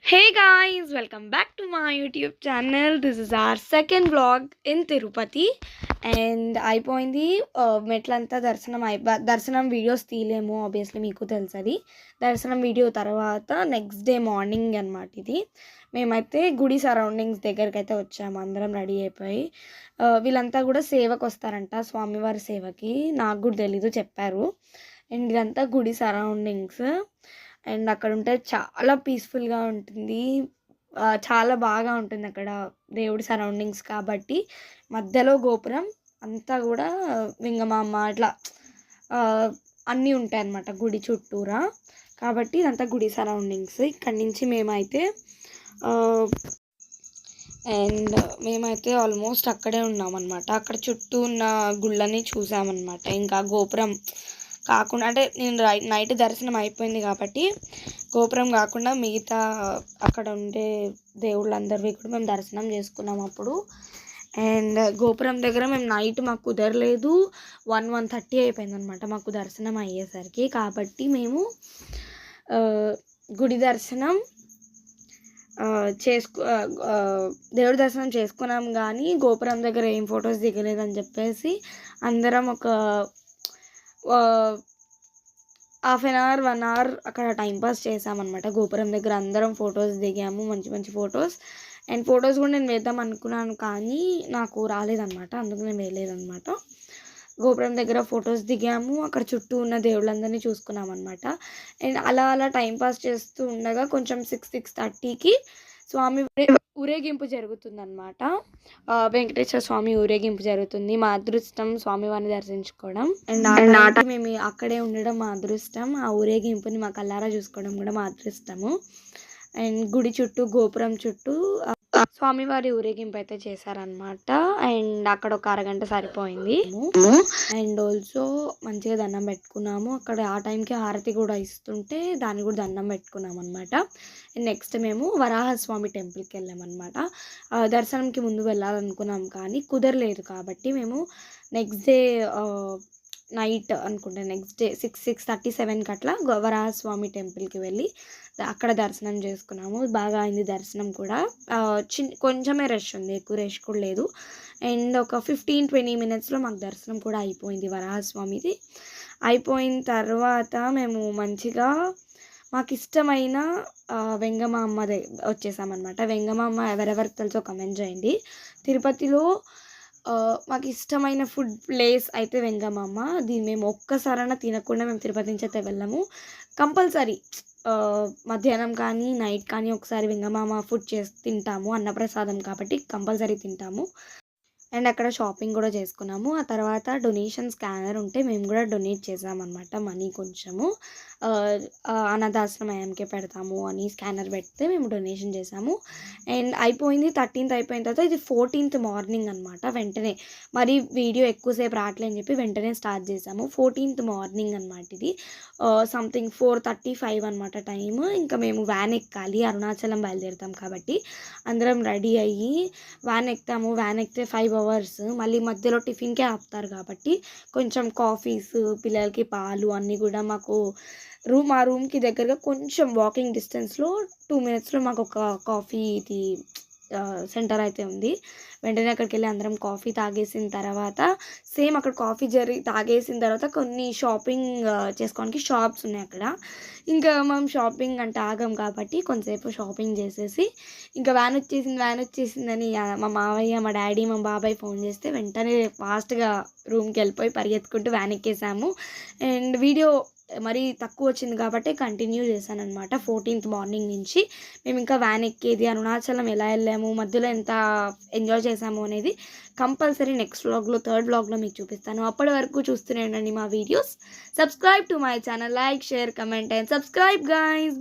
Hey guys, welcome back to my YouTube channel. This is our second vlog in Tirupati and అయిపోయింది మెట్లంతా దర్శనం videos తీయలేము obviously మీకు తెలుసు అది దర్శనం వీడియో తర్వాత నెక్స్ట్ డే మార్నింగ్ అనమాట ఇది మేమైతే గుడి సరౌండింగ్స్ దగ్గరికి అయితే వచ్చాము అందరం రెడీ అయిపోయి వీళ్ళంతా కూడా సేవకు వస్తారంట స్వామివారి సేవకి నాకు కూడా తెలీదు చెప్పారు అండ్ ఇదంతా గుడి సరౌండింగ్స్ అండ్ అక్కడ ఉంటే చాలా పీస్ఫుల్గా ఉంటుంది చాలా బాగా ఉంటుంది అక్కడ దేవుడి సరౌండింగ్స్ కాబట్టి మధ్యలో గోపురం అంతా కూడా వెంగమాంబ అట్లా అన్నీ ఉంటాయి అన్నమాట గుడి చుట్టూరా కాబట్టి ఇదంతా గుడి సరౌండింగ్స్ ఇక్కడి నుంచి మేమైతే అండ్ మేమైతే ఆల్మోస్ట్ అక్కడే ఉన్నామన్నమాట అక్కడ చుట్టూ ఉన్న గుళ్ళని చూసామన్నమాట ఇంకా గోపురం కాకుండా అంటే నేను నైట్ దర్శనం అయిపోయింది కాబట్టి గోపురం కాకుండా మిగతా అక్కడ ఉండే దేవుళ్ళందరివి కూడా మేము దర్శనం చేసుకున్నాం అప్పుడు అండ్ గోపురం దగ్గర మేము నైట్ మాకు కుదరలేదు 1:30 అయిపోయింది అనమాట మాకు దర్శనం అయ్యేసరికి కాబట్టి మేము గుడి దర్శనం దేవుడి దర్శనం చేసుకున్నాం కానీ గోపురం దగ్గర ఏం ఫొటోస్ దిగలేదని చెప్పేసి అందరం ఒక హాఫ్ అన్ అవర్ 1 అవర్ అక్కడ టైంపాస్ చేసామన్నమాట గోపురం దగ్గర అందరం ఫొటోస్ దిగాము మంచి మంచి ఫొటోస్ అండ్ ఫొటోస్ కూడా నేను వేద్దాం అనుకున్నాను కానీ నాకు రాలేదన్నమాట అందుకు నేను వేయలేదన్నమాట గోపురం దగ్గర ఫొటోస్ దిగాము అక్కడ చుట్టూ ఉన్న దేవుళ్ళందరినీ చూసుకున్నాం అనమాట అండ్ అలా టైంపాస్ చేస్తూ ఉండగా కొంచెం 6:30కి స్వామి ఊరేగింపు జరుగుతుందన్నమాట వెంకటేశ్వర స్వామి ఊరేగింపు జరుగుతుంది మా అదృష్టం స్వామివారిని దర్శించుకోవడం అండ్ మేము అక్కడే ఉండడం మా అదృష్టం ఆ ఊరేగింపుని మా కళ్ళారా చూసుకోవడం కూడా మా అదృష్టము అండ్ గుడి చుట్టూ గోపురం చుట్టూ స్వామివారి ఊరేగింపు అయితే చేశారనమాట అండ్ అక్కడ ఒక అరగంట సరిపోయింది అండ్ ఆల్సో మంచిగా దండం పెట్టుకున్నాము అక్కడ ఆ టైంకి హారతి కూడా ఇస్తుంటే దాన్ని కూడా దండం పెట్టుకున్నాం అనమాట అండ్ నెక్స్ట్ మేము వరాహస్వామి టెంపుల్కి వెళ్ళామన్నమాట దర్శనంకి ముందు వెళ్ళాలనుకున్నాం కానీ కుదరలేదు కాబట్టి మేము నెక్స్ట్ డే నైట్ అనుకుంటా నెక్స్ట్ డే 6:37కి అట్లా వరాహస్వామి టెంపుల్కి వెళ్ళి అక్కడ దర్శనం చేసుకున్నాము బాగా అయింది దర్శనం కూడా కొంచెమే రష్ ఉంది ఎక్కువ రష్ కూడా లేదు అండ్ ఒక 15-20 మినిట్స్లో మాకు దర్శనం కూడా అయిపోయింది వరాహస్వామిది అయిపోయిన తర్వాత మేము మంచిగా మాకు ఇష్టమైన వెంగమాంబ వచ్చేసామన్నమాట వెంగమాంబ ఎవరెవరికి తెలుసో కమెంట్ చేయండి తిరుపతిలో మాకు ఇష్టమైన ఫుడ్ ప్లేస్ అయితే వెంగమాంబ దీన్ని మేము ఒక్కసారైనా తినకుండా మేము తిరుపతి నుంచి అయితే వెళ్ళాము కంపల్సరీ మధ్యాహ్నం కానీ నైట్ కానీ ఒకసారి వెంగమాంబ ఫుడ్ తింటాము అన్నప్రసాదం కాబట్టి కంపల్సరీ తింటాము అండ్ అక్కడ షాపింగ్ కూడా చేసుకున్నాము ఆ తర్వాత డొనేషన్ స్కానర్ ఉంటే మేము కూడా డొనేట్ చేసామన్నమాట మనీ కొంచెము అనాథాశ్రమంకి పెడతాము అని స్కానర్ పెడితే మేము డొనేషన్ చేసాము అండ్ అయిపోయింది 13th అయిపోయిన తర్వాత ఇది 14th మార్నింగ్ అనమాట వెంటనే మరి వీడియో ఎక్కువసేపు రావట్లేదని చెప్పి వెంటనే స్టార్ట్ చేసాము 14th మార్నింగ్ అనమాట ఇది సంథింగ్ 4:35 అనమాట టైం ఇంకా మేము వ్యాన్ ఎక్కాలి అరుణాచలం బయలుదేరుతాం కాబట్టి అందరం రెడీ అయ్యి వ్యాన్ ఎక్కుతాము వ్యాన్ ఎక్కితే 5 hours మళ్ళీ మధ్యలో టిఫిన్కే ఆపుతారు కాబట్టి కొంచెం కాఫీస్ పిల్లలకి పాలు అన్నీ కూడా మాకు మా రూమ్కి దగ్గరగా కొంచెం వాకింగ్ డిస్టెన్స్లో 2 minutesలో మాకు ఒక కాఫీ సెంటర్ అయితే ఉంది వెంటనే అక్కడికి వెళ్ళి అందరం కాఫీ తాగేసిన తర్వాత సేమ్ అక్కడ కాఫీ తాగేసిన తర్వాత కొన్ని షాపింగ్ చేసుకోవడానికి షాప్స్ ఉన్నాయి అక్కడ ఇంకా మనం షాపింగ్ అంటే ఆగం కాబట్టి కొంతసేపు షాపింగ్ చేసేసి ఇంకా వ్యాన్ వచ్చేసిందని మా మావయ్య మా డాడీ మా బాబాయ్ ఫోన్ చేస్తే వెంటనే ఫాస్ట్గా రూమ్కి వెళ్ళిపోయి పరిగెత్తుకుంటూ వ్యాన్ ఎక్కేసాము అండ్ వీడియో మరీ తక్కువ వచ్చింది కాబట్టి కంటిన్యూ చేశాను అనమాట 14th మార్నింగ్ నుంచి మేము ఇంకా వ్యాన్ ఎక్కేది అరుణాచలం ఎలా వెళ్ళాము మధ్యలో ఎంత ఎంజాయ్ చేసాము అనేది కంపల్సరీ నెక్స్ట్ వ్లాగ్లో 3rd వ్లాగ్లో మీకు చూపిస్తాను అప్పటి వరకు చూస్తూనే ఉండండి మా videos subscribe to my channel like share comment and subscribe guys.